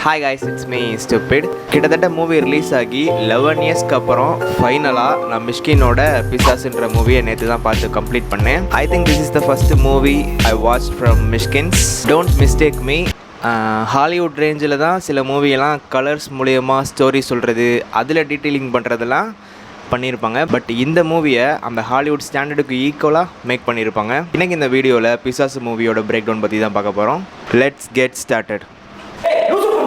Hi guys, it's me Stupid. கிட்டத்தட்ட movie release ஆகி 11 இயர்ஸ்க்கு அப்புறம் ஃபைனலாக நான் மிஷ்கினோட பிசாஸ்ன்ற மூவியை நேற்று தான் பார்த்து கம்ப்ளீட் பண்ணேன். I think this is the first movie I watch from Mysskin's. Don't mistake me. Hollywood ரேஞ்சில் தான் சில மூவியெல்லாம் கலர்ஸ் மூலயமா ஸ்டோரி சொல்கிறது, அதில் டீட்டெயிலிங் பண்ணுறதெல்லாம் பண்ணியிருப்பாங்க. பட் இந்த மூவியை அந்த ஹாலிவுட் ஸ்டாண்டர்டுக்கு ஈக்குவலாக மேக் பண்ணியிருப்பாங்க. இன்றைக்கி இந்த வீடியோவில் பிசாஸ் மூவியோட பிரேக் டவுன் பற்றி தான் பார்க்க போகிறோம். Let's get started.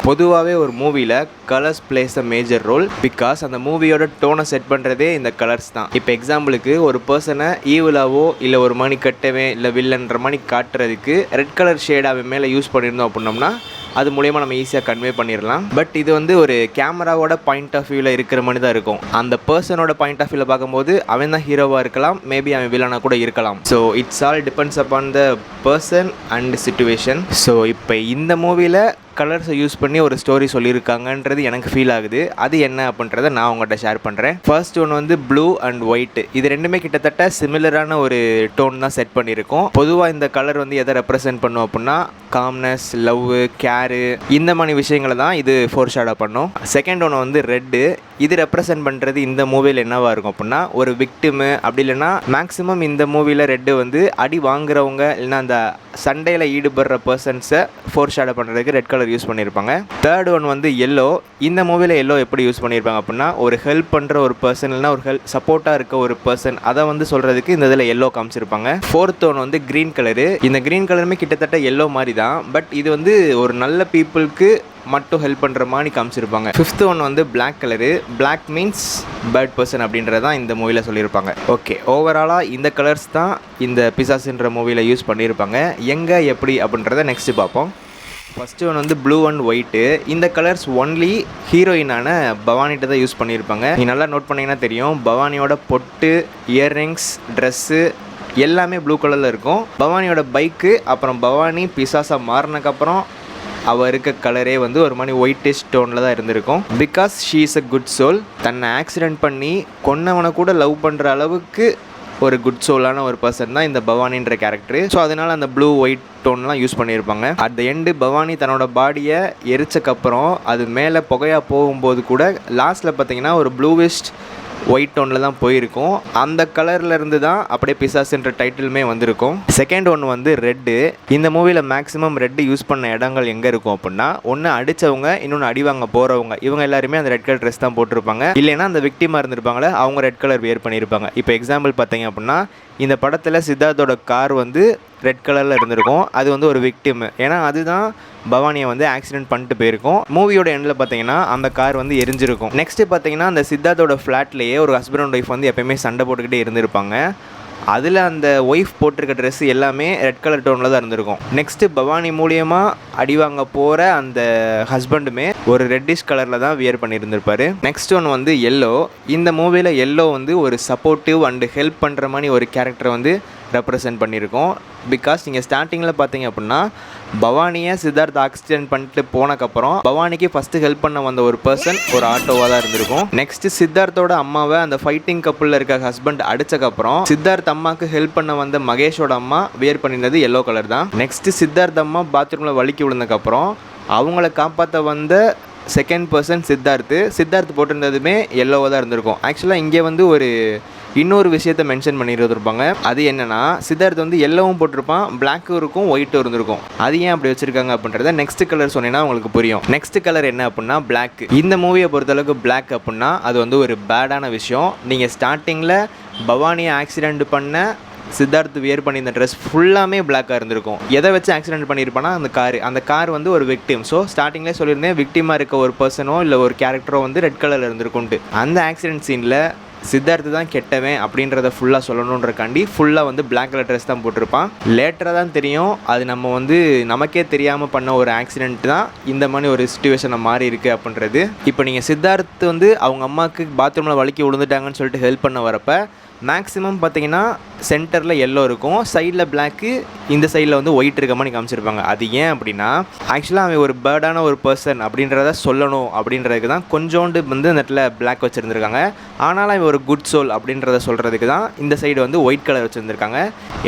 பொதுவாகவே ஒரு மூவியில் colours plays a major role. Because அந்த மூவியோட டோனை செட் பண்ணுறதே இந்த கலர்ஸ் தான். இப்போ எக்ஸாம்பிளுக்கு ஒரு பர்சனை ஈவிலாவோ இல்லை ஒரு மணி கட்டவே இல்லை வில்லன்ற மணி காட்டுறதுக்கு ரெட் கலர் ஷேட் அவன் மேலே யூஸ் பண்ணியிருந்தோம் அப்படின்னோம்னா அது மூலயமா நம்ம ஈஸியாக கன்வே பண்ணிடலாம். பட் இது வந்து ஒரு கேமராவோட பாயிண்ட் ஆஃப் வியூவில் இருக்கிற மாதிரி தான் இருக்கும். அந்த பர்சனோட பாயிண்ட் ஆஃப் வியூவில் பார்க்கும்போது அவன் தான் ஹீரோவாக இருக்கலாம், மேபி அவன் வில்லனாக கூட இருக்கலாம். So it's all depends upon the person and situation. So இப்போ இந்த மூவியில் கலர்ஸை யூஸ் பண்ணி ஒரு ஸ்டோரி சொல்லியிருக்காங்கன்றது எனக்கு ஃபீல் ஆகுது. அது என்ன அப்படின்றத நான் உங்கள்கிட்ட ஷேர் பண்ணுறேன். ஃபர்ஸ்ட் ஒன் வந்து ப்ளூ அண்ட் ஒயிட். இது ரெண்டுமே கிட்டத்தட்ட சிமிலரான ஒரு டோன் தான் செட் பண்ணியிருக்கோம். பொதுவாக இந்த கலர் வந்து எதை ரெப்ரசென்ட் பண்ணும் அப்படின்னா காம்னஸ், லவ், கேரு, இந்த மாதிரி விஷயங்களை தான் இது ஃபோர் ஷேடோ பண்ணும். செகண்ட் ஒன்று வந்து ரெட்டு. இது ரெப்ரசென்ட் பண்ணுறது இந்த மூவியில் என்னவாக இருக்கும் அப்படின்னா ஒரு விக்டிமு, அப்படி இல்லைன்னா மேக்ஸிமம் இந்த மூவியில் ரெட்டு வந்து அடி வாங்குறவங்க இல்லைன்னா அந்த சண்டையில் ஈடுபடுற பர்சன்ஸை ஃபோர் ஷேடோ பண்ணுறதுக்கு ரெட் கலர் யூஸ் பண்ணியிருப்பாங்க. தேர்ட் ஒன் வந்து எல்லோ. இந்த மூவியில் எல்லோ எப்படி யூஸ் பண்ணியிருப்பாங்க அப்படின்னா ஒரு ஹெல்ப் பண்ணுற ஒரு பர்சன் இல்லைனா ஒரு சப்போர்ட்டாக இருக்க ஒரு பர்சன், அதை வந்து சொல்கிறதுக்கு இந்த இதில் எல்லோ காமிச்சிருப்பாங்க. ஃபோர்த் ஒன் வந்து க்ரீன் கலரு. இந்த க்ரீன் கலருமே கிட்டத்தட்ட எல்லோ மாதிரி தான். பட் இது வந்து ஒரு நல்ல பீப்புளுக்கு மட்டும் ஹெல்ப் பண்ணுற மாதிரி காமிச்சிருப்பாங்க. ஃபிஃப்த் ஒன் வந்து black colour. Black means bad person அப்படின்றதான் இந்த மூவியில் சொல்லியிருப்பாங்க. ஓகே, ஓவராலாக இந்த கலர்ஸ் தான் இந்த பிசாஸ்ன்ற மூவியில் யூஸ் பண்ணியிருப்பாங்க. எங்கே எப்படி அப்படின்றத நெக்ஸ்ட்டு பார்ப்போம். ஃபஸ்ட்டு ஒன் வந்து ப்ளூ அண்ட் ஒயிட்டு. இந்த கலர்ஸ் ஒன்லி ஹீரோயினான பவானிகிட்ட தான் யூஸ் பண்ணியிருப்பாங்க. நீங்கள் நல்லா நோட் பண்ணிங்கன்னா தெரியும், பவானியோட பொட்டு, இயர்ரிங்ஸ், ட்ரெஸ்ஸு எல்லாமே ப்ளூ கலரில் இருக்கும். பவானியோட பைக்கு, அப்புறம் பவானி பிசாஸாக மாறினக்கப்புறம் அவள் இருக்க கலரே வந்து ஒரு மாதிரி ஒயிட்டிஷ் டோனில் தான் இருந்திருக்கும். Because she is a good soul. தன்னை ஆக்சிடெண்ட் பண்ணி கொன்னவனை கூட லவ் பண்ணுற அளவுக்கு ஒரு குட் சோலான ஒரு பர்சன் தான் இந்த பவானின்ற கேரக்டரு. ஸோ அதனால் அந்த ப்ளூ ஒயிட் டோன்லாம் யூஸ் பண்ணியிருப்பாங்க. அட் த எண்டு பவானி தன்னோட பாடியை எரிச்சக்கப்புறம் அது மேலே புகையாக போகும்போது கூட லாஸ்ட்டில் பார்த்தீங்கன்னா ஒரு ப்ளூவிஸ்ட் ஒயிட் டோனில் தான் போயிருக்கும். அந்த கலரில் இருந்து தான் அப்படியே பிசாஸ்ன்ற டைட்டிலுமே வந்திருக்கும். செகண்ட் ஒன்று வந்து ரெட்டு. இந்த மூவியில் மேக்ஸிமம் ரெட்டு யூஸ் பண்ண இடங்கள் எங்கே இருக்கும் அப்படின்னா ஒன்று அடித்தவங்க, இன்னொன்று அடிவாங்க போகிறவங்க, இவங்க எல்லாருமே அந்த ரெட் கலர் ட்ரெஸ் தான் போட்டிருப்பாங்க. இல்லைன்னா அந்த விக்டிமாக இருந்திருப்பாங்களே அவங்க ரெட் கலர் வேர் பண்ணியிருப்பாங்க. இப்போ எக்ஸாம்பிள் பார்த்தீங்க அப்படின்னா இந்த படத்தில் சித்தார்த்தோட கார் வந்து ரெட் கலரில் இருந்திருக்கும். அது வந்து ஒரு விக்டிம், ஏன்னா அதுதான் பவானியை வந்து ஆக்சிடென்ட் பண்ணிட்டு போயிருக்கும். மூவியோட எண்டில் பார்த்தீங்கன்னா அந்த கார் வந்து எரிஞ்சிருக்கும். நெக்ஸ்ட்டு பார்த்தீங்கன்னா அந்த சித்தார்த்தோட ஃப்ளாட்லேயே ஒரு ஹஸ்பண்ட் அண்ட் ஒய்ஃப் வந்து எப்போயுமே சண்டை போட்டுக்கிட்டே இருந்திருப்பாங்க. அதில் அந்த ஒய்ஃப் போட்டிருக்க ட்ரெஸ் எல்லாமே ரெட் கலர் டோனில் தான் இருந்திருக்கும். நெக்ஸ்ட்டு பவானி மூலியமாக அடிவாங்க போகிற அந்த ஹஸ்பண்டுமே ஒரு ரெட்டிஷ் கலரில் தான் வியர் பண்ணியிருந்திருப்பார். நெக்ஸ்ட் ஒன்று வந்து எல்லோ. இந்த மூவியில் எல்லோ வந்து ஒரு சப்போர்ட்டிவ் அண்டு ஹெல்ப் பண்ணுற மாதிரி ஒரு கேரக்டரை வந்து ரெப்ரசென்ட் பண்ணியிருக்கோம். பிகாஸ் நீங்கள் ஸ்டார்டிங்கில் பார்த்தீங்க அப்படின்னா பவானியை சித்தார்த் ஆக்சிடென்ட் பண்ணிட்டு போனக்கப்புறம் பவானிக்கு ஃபஸ்ட்டு ஹெல்ப் பண்ண வந்த ஒரு பர்சன் ஒரு ஆட்டோவாக தான் இருந்திருக்கும். நெக்ஸ்ட்டு சித்தார்த்தோட அம்மாவை அந்த ஃபைட்டிங் கப்புளில் இருக்க ஹஸ்பண்ட் அடித்தக்கப்புறம் சித்தார்த் அம்மாவுக்கு ஹெல்ப் பண்ண வந்த மகேஷோட அம்மா வியர் பண்ணியிருந்தது எல்லோ கலர் தான். நெக்ஸ்ட்டு சித்தார்த் அம்மா பாத்ரூமில் வலிக்கி விழுந்ததுக்கப்புறம் அவங்கள காப்பாற்ற வந்த செகண்ட் பர்சன் சித்தார்த் போட்டிருந்ததுமே எல்லோவாக தான் இருந்திருக்கும். ஆக்சுவலாக இங்கே வந்து ஒரு இன்னொரு விஷயத்தை மென்ஷன் பண்ணியிருப்பாங்க. அது என்னென்னா சித்தார்த் வந்து எல்லோவும் போட்டிருப்பான், பிளாக்கும் இருக்கும், ஒயிட்டும் இருந்திருக்கும். அது ஏன் அப்படி வச்சுருக்காங்க அப்படின்றத நெக்ஸ்ட் கலர் சொன்னீங்கன்னா உங்களுக்கு புரியும். நெக்ஸ்ட் கலர் என்ன அப்படின்னா பிளாக். இந்த மூவியை பொறுத்தளவுக்கு பிளாக் அப்படின்னா அது வந்து ஒரு பேடான விஷயம். நீங்கள் ஸ்டார்டிங்கில் பவானியை ஆக்சிடெண்ட் பண்ண சித்தார்த் வியர் பண்ணி இந்த ட்ரெஸ் ஃபுல்லாமே பிளாக்காக இருந்திருக்கும். எதை வச்சு ஆக்சிடென்ட் பண்ணியிருப்பானா அந்த கார் வந்து ஒரு விக்டிம். ஸோ ஸ்டார்டிங்லேயே சொல்லியிருந்தேன், விக்டிமாக இருக்க ஒரு பர்சனோ இல்லை ஒரு கேரக்டரோ வந்து ரெட் கலரில் இருந்திருக்கும்ட்டு. அந்த ஆக்சிடென்ட் சீனில் சித்தார்த்து தான் கெட்டவன் அப்படின்றத ஃபுல்லாக சொல்லணுன்றக்காண்டி ஃபுல்லாக வந்து பிளாக் கலர் ட்ரெஸ் தான் போட்டிருப்பான். லேட்டராக தான் தெரியும் அது நம்ம வந்து நமக்கே தெரியாமல் பண்ண ஒரு ஆக்சிடென்ட் தான் இந்த மாதிரி ஒரு சிச்சுவேஷனை மாறி இருக்குது அப்படின்றது. இப்போ நீங்கள் சித்தார்த் வந்து அவங்க அம்மாவுக்கு பாத்ரூமில் வலிக்கி விழுந்துட்டாங்கன்னு சொல்லிட்டு ஹெல்ப் பண்ண வரப்போ மேக்ஸிமம் பார்த்தீங்கன்னா சென்டரில் எல்லோ இருக்கும், சைடில் பிளாக்கு, இந்த சைடில் வந்து ஒயிட் இருக்க மாதிரி காமிச்சிருப்பாங்க. அது ஏன் அப்படின்னா ஆக்சுவலாக அவன் ஒரு பேர்டான ஒரு பர்சன் அப்படின்றத சொல்லணும் அப்படின்றதுக்கு தான் கொஞ்சோண்டு வந்து அந்த இடத்துல பிளாக் வச்சுருந்துருக்காங்க. ஆனாலும் அவன் ஒரு குட் சோல் அப்படின்றத சொல்கிறதுக்கு தான் இந்த சைடு வந்து ஒயிட் கலர் வச்சுருந்துருக்காங்க.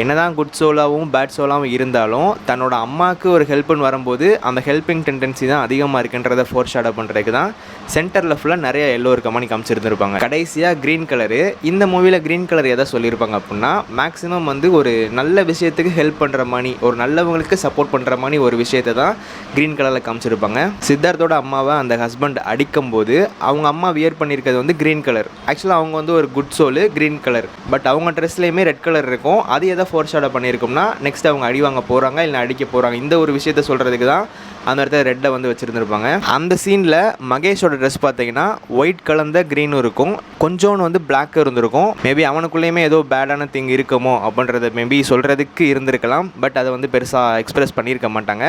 என்ன தான் குட் சோலாகவும் பேட் சோலாகவும் இருந்தாலும் தன்னோட அம்மாவுக்கு ஒரு ஹெல்ப்னு வரும்போது அந்த ஹெல்பிங் டெண்டன்சி தான் அதிகமாக இருக்குன்றதை ஃபோர் ஷேடோ பண்ணுறதுக்கு தான் சென்டரில் ஃபுல்லாக நிறைய எல்லோ இருக்க மாதிரி காமிச்சிருந்துருப்பாங்க. கடைசியாக க்ரீன் கலரு. இந்த மூவியில் க்ரீன் கலர் எதை சொல்லியிருப்பாங்க அப்படின்னா மேக்ஸிமம் வந்து ஒரு நல்ல விஷயத்துக்கு ஹெல்ப் பண்ணுற மாதிரி, ஒரு நல்லவங்களுக்கு சப்போர்ட் பண்ணுற மாதிரி ஒரு விஷயத்தை தான் க்ரீன் கலரில் காமிச்சிருப்பாங்க. சித்தார்த்தோட அம்மாவை அந்த ஹஸ்பண்ட் அடிக்கும்போது அவங்க அம்மா வியர் பண்ணியிருக்கிறது வந்து க்ரீன் கலர். ஆக்சுவலாக அவங்க வந்து ஒரு குட் சோலு, க்ரீன் கலர். பட் அவங்க ட்ரெஸ்லேயுமே ரெட் கலர் இருக்கும். அது எதை ஃபோர் ஷேடோ பண்ணியிருக்கோம்னா நெக்ஸ்ட் அவங்க அடி வாங்க போகிறாங்க இல்லை அடிக்க போகிறாங்க, இந்த ஒரு விஷயத்த சொல்கிறதுக்கு தான் அந்த இடத்துல ரெட்டை வந்து வச்சுருந்துருப்பாங்க. அந்த சீனில் மகேஷோட ட்ரெஸ் பார்த்தீங்கன்னா ஒயிட் கலந்த க்ரீனும் இருக்கும், கொஞ்சோன்னு வந்து பிளாக் இருந்திருக்கும். மேபி அவனுக்குள்ளேயுமே ஏதோ பேடான திங் இருக்குமோ அப்படின்றத மேபி சொல்கிறதுக்கு இருந்திருக்கலாம். பட் அதை வந்து பெருசாக எக்ஸ்பிரஸ் பண்ணியிருக்க மாட்டாங்க.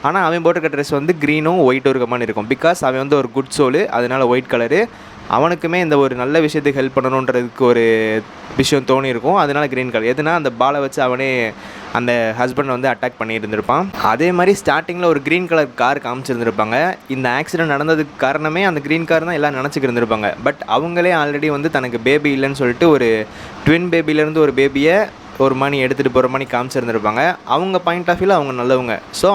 ஆனால் அவன் போட்டிருக்க ட்ரெஸ் வந்து க்ரீனும் ஒயிட்டும் இருக்க மாதிரி இருக்கும். பிகாஸ் அவன் வந்து ஒரு குட் சோலு, அதனால் ஒயிட் கலரு. அவனுக்குமே இந்த ஒரு நல்ல விஷயத்துக்கு ஹெல்ப் பண்ணணுன்றதுக்கு ஒரு விஷயம் தோணி இருக்கும், அதனால் க்ரீன் கலர். எதுனா அந்த பாலை வச்சு அவனே அந்த ஹஸ்பண்ட் வந்து அட்டாக் பண்ணியிருந்திருப்பான். அதே மாதிரி ஸ்டார்டிங்கில் ஒரு க்ரீன் கலர் கார் காமிச்சிருந்துருப்பாங்க. இந்த ஆக்சிடென்ட் நடந்ததுக்கு காரணமே அந்த க்ரீன் கார் தான் எல்லாம் நினச்சிக்கிட்டு இருந்திருப்பாங்க. பட் அவங்களே ஆல்ரெடி வந்து தனக்கு பேபி இல்லைன்னு சொல்லிட்டு ஒரு ட்வின் பேபிலேருந்து ஒரு பேபியை ஒரு மணி எடுத்துகிட்டு போகிற மணி காமிச்சிருந்துருப்பாங்க. அவங்க பாயிண்ட் ஆஃப் வியூவில் அவங்க நல்லவங்க. ஸோ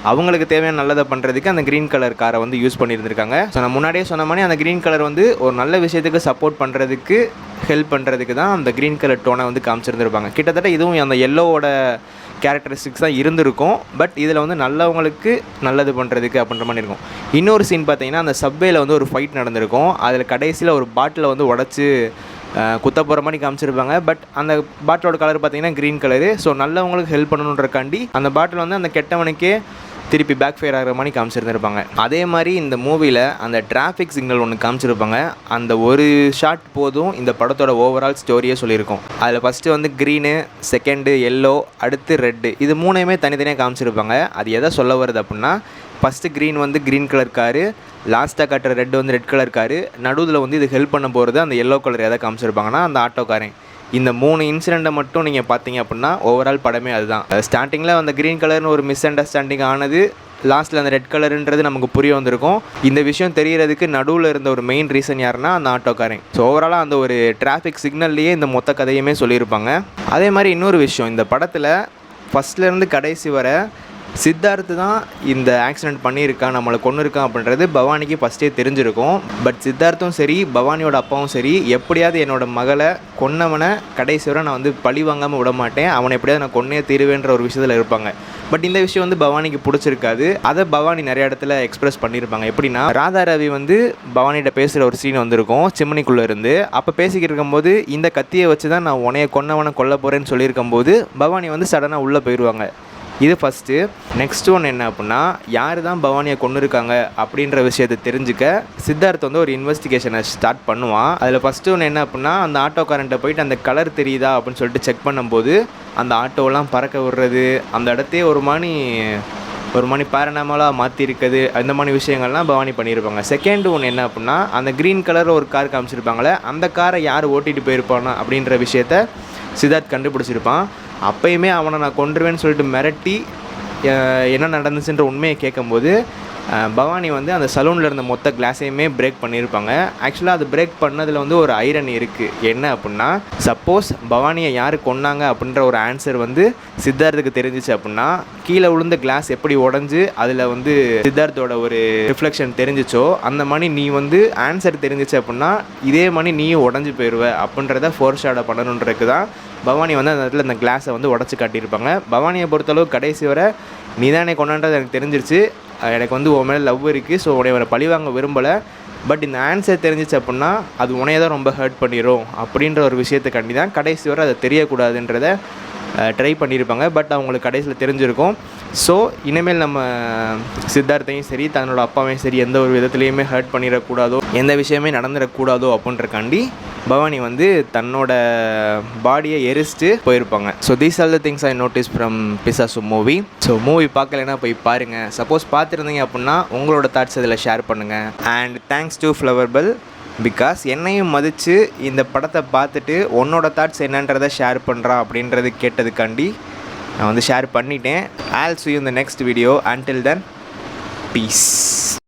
அவங்களுக்கு தேவையான நல்லதை பண்ணுறதுக்கு அந்த க்ரீன் கலர் காரை வந்து யூஸ் பண்ணியிருந்திருக்காங்க. ஸோ நான் முன்னாடியே சொன்ன மாதிரி அந்த க்ரீன் கலர் வந்து ஒரு நல்ல விஷயத்துக்கு சப்போர்ட் பண்ணுறதுக்கு, ஹெல்ப் பண்ணுறதுக்கு தான் அந்த க்ரீன் கலர் டோனை வந்து காமிச்சிருந்துருப்பாங்க. கிட்டத்தட்ட இதுவும் அந்த எல்லோவோட கேரக்டரிஸ்டிக்ஸ் தான் இருந்திருக்கும். பட் இதில் வந்து நல்லவங்களுக்கு நல்லது பண்ணுறதுக்கு அப்படின்ற மாதிரி இருக்கும். இன்னொரு சீன் பார்த்தீங்கன்னா அந்த சப்வேயில் வந்து ஒரு ஃபைட் நடந்திருக்கும். அதில் கடைசியில் ஒரு பாட்டிலை வந்து உடச்சி குத்த போகிற மாதிரி காமிச்சிருப்பாங்க. பட் அந்த பாட்டிலோட கலர் பார்த்தீங்கன்னா க்ரீன் கலரு. ஸோ நல்லவங்களுக்கு ஹெல்ப் பண்ணணுன்றக்காண்டி அந்த பாட்டில் வந்து அந்த கெட்டவனுக்கே திருப்பி பேக் ஃபயர் ஆகிற மாதிரி காமிச்சிருந்துருப்பாங்க. அதே மாதிரி இந்த மூவியில் அந்த டிராஃபிக் சிக்னல் ஒன்று காமிச்சிருப்பாங்க. அந்த ஒரு ஷாட் போதும் இந்த படத்தோட ஓவரால் ஸ்டோரியே சொல்லியிருக்கோம். அதில் ஃபஸ்ட்டு வந்து க்ரீனு, செகண்டு எல்லோ, அடுத்து ரெட்டு, இது மூணையுமே தனித்தனியாக காமிச்சிருப்பாங்க. அது எதை சொல்ல வருது அப்படின்னா ஃபஸ்ட்டு க்ரீன் வந்து க்ரீன் கலர் காரு, லாஸ்ட்டாக காட்டுற ரெட் வந்து ரெட் கலர் காரு, நடுவில் வந்து இது ஹெல்ப் பண்ண போகிறது அந்த எல்லோ கலர் எதை காமிச்சிருப்பாங்கன்னா அந்த ஆட்டோக்காரன். இந்த 3 இன்சிடெண்ட்டை மட்டும் நீங்கள் பார்த்தீங்க அப்படின்னா ஓவரால் படமே அதுதான். ஸ்டார்டிங்கில் அந்த க்ரீன் கலர்னு ஒரு மிஸ் அண்டர்ஸ்டாண்டிங் ஆனது, லாஸ்ட்டில் அந்த ரெட் கலருன்றது நமக்கு புரிய வந்திருக்கும். இந்த விஷயம் தெரியறதுக்கு நடுவில் இருந்த ஒரு மெயின் ரீசன் யாருன்னா அந்த ஆட்டோக்காரன். ஸோ ஓவராலாக அந்த ஒரு டிராஃபிக் சிக்னல்லையே இந்த மொத்த கதையுமே சொல்லியிருப்பாங்க. அதே மாதிரி இன்னொரு விஷயம், இந்த படத்தில் ஃபஸ்ட்லேருந்து கடைசி வர சித்தார்த்து தான் இந்த ஆக்சிடெண்ட் பண்ணியிருக்கான், நம்மளை கொன்று இருக்கான் அப்படின்றது பவானிக்கு ஃபஸ்ட்டே தெரிஞ்சிருக்கும். பட் சித்தார்த்தும் சரி, பவானியோட அப்பாவும் சரி, எப்படியாவது என்னோட மகளை கொன்னவனை கடைசி வரை நான் வந்து பழி வாங்காமல் விட மாட்டேன், அவனை எப்படியாவது நான் கொன்னே தீருவேன்ற ஒரு விஷயத்தில் இருப்பாங்க. பட் இந்த விஷயம் வந்து பவானிக்கு பிடிச்சிருக்காது. அதை பவானி நிறைய இடத்துல எக்ஸ்பிரஸ் பண்ணியிருப்பாங்க. எப்படின்னா ராதா ரவி வந்து பவானிகிட்ட பேசுகிற ஒரு சீன் வந்திருக்கும் சிம்னிக்குள்ளே இருந்து. அப்போ பேசிக்கிட்டு இருக்கும்போது இந்த கத்தியை வச்சு தான் நான் உன்னைய கொன்னவனை கொல்ல போகிறேன்னு சொல்லியிருக்கும் போது பவானி வந்து சடனாக உள்ளே போயிடுவாங்க. இது ஃபஸ்ட்டு. நெக்ஸ்ட் ஒன்று என்ன அப்படின்னா யார் தான் பவானியை கொண்டு இருக்காங்க அப்படின்ற விஷயத்தை தெரிஞ்சுக்க சித்தார்த் வந்து ஒரு இன்வெஸ்டிகேஷனை ஸ்டார்ட் பண்ணுவான். அதில் ஃபஸ்ட்டு ஒன்று என்ன அப்படின்னா அந்த ஆட்டோக்காரன்ட்ட போயிட்டு அந்த கலர் தெரியுதா அப்படின்னு சொல்லிட்டு செக் பண்ணும்போது அந்த ஆட்டோவெல்லாம் பறக்க விடுறது, அந்த இடத்தையே ஒரு மாதிரி பேரனாமலாக மாற்றிருக்குது, அந்த மாதிரி விஷயங்கள்லாம் பவானி பண்ணியிருப்பாங்க. செகண்ட் ஒன்று என்ன அப்படின்னா அந்த க்ரீன் கலரில் ஒரு கார் காமிச்சிருப்பாங்களே, அந்த காரை யார் ஓட்டிகிட்டு போயிருப்பானா அப்படின்ற விஷயத்த சித்தார்த் கண்டுபிடிச்சிருப்பான். அப்போயுமே அவனை நான் கொன்றுவேன்னு சொல்லிட்டு மிரட்டி என்ன நடந்துச்சுன்ற உண்மையை கேட்கும்போது பவானி வந்து அந்த சலூனில் இருந்த மொத்த கிளாஸையுமே பிரேக் பண்ணியிருப்பாங்க. ஆக்சுவலாக அது பிரேக் பண்ணதில் வந்து ஒரு ஐரன் இருக்குது. என்ன அப்படின்னா சப்போஸ் பவானியை யார் கொன்னாங்க அப்படின்ற ஒரு ஆன்சர் வந்து சித்தார்த்துக்கு தெரிஞ்சிச்சு அப்படின்னா கீழே விழுந்த கிளாஸ் எப்படி உடஞ்சி அதில் வந்து சித்தார்த்தோட ஒரு ரிஃப்ளெக்ஷன் தெரிஞ்சிச்சோ அந்த மாதிரி நீ வந்து ஆன்சர் தெரிஞ்சிச்சு அப்படின்னா இதே மாதிரி நீயும் உடஞ்சி போயிடுவ அப்படின்றத ஃபோர் ஷேடோ பண்ணணுன்றதுக்கு தான் பவானி வந்து அந்த இடத்துல அந்த கிளாஸை வந்து உடச்சி காட்டியிருப்பாங்க. பவானியை பொறுத்தளவு கடைசி வரை நீ தானே கொண்டான்றது எனக்கு தெரிஞ்சிருச்சு, எனக்கு வந்து உன் மேலே லவ் இருக்குது, ஸோ உன்னை பழி வாங்க விரும்பலை, பட் இந்த ஆன்சர் தெரிஞ்சிச்சு அப்படின்னா அது உன்னைய தான் ரொம்ப ஹர்ட் பண்ணிடும் அப்படின்ற ஒரு விஷயத்துக்காண்டி தான் கடைசி வரை அதை தெரியக்கூடாதுன்றதை ட்ரை பண்ணியிருப்பாங்க. பட் அவங்களுக்கு கடைசியில் தெரிஞ்சிருக்கும். ஸோ இனிமேல் நம்ம சித்தார்த்தையும் சரி தன்னோட அப்பாவையும் சரி எந்த ஒரு விதத்துலேயுமே ஹர்ட் பண்ணிடக்கூடாதோ, எந்த விஷயமே நடந்துடக்கூடாதோ அப்படின்றக்காண்டி பவானி வந்து தன்னோட பாடியை எரிச்சிட்டு போயிருப்பாங்க. So these are the things I notice from பிசாசு மூவி. ஸோ மூவி பார்க்கலைன்னா போய் பாருங்கள். சப்போஸ் பார்த்துருந்தீங்க அப்படின்னா உங்களோட தாட்ஸ் இதில் ஷேர் பண்ணுங்கள். And thanks to flower bell because என்னையும் மதித்து இந்த படத்தை பார்த்துட்டு உன்னோட தாட்ஸ் என்னன்றதை ஷேர் பண்ணுறான் அப்படின்றது கேட்டதுக்காண்டி நான் வந்து ஷேர் பண்ணிட்டேன். I'll see you in the next video. Until then, peace.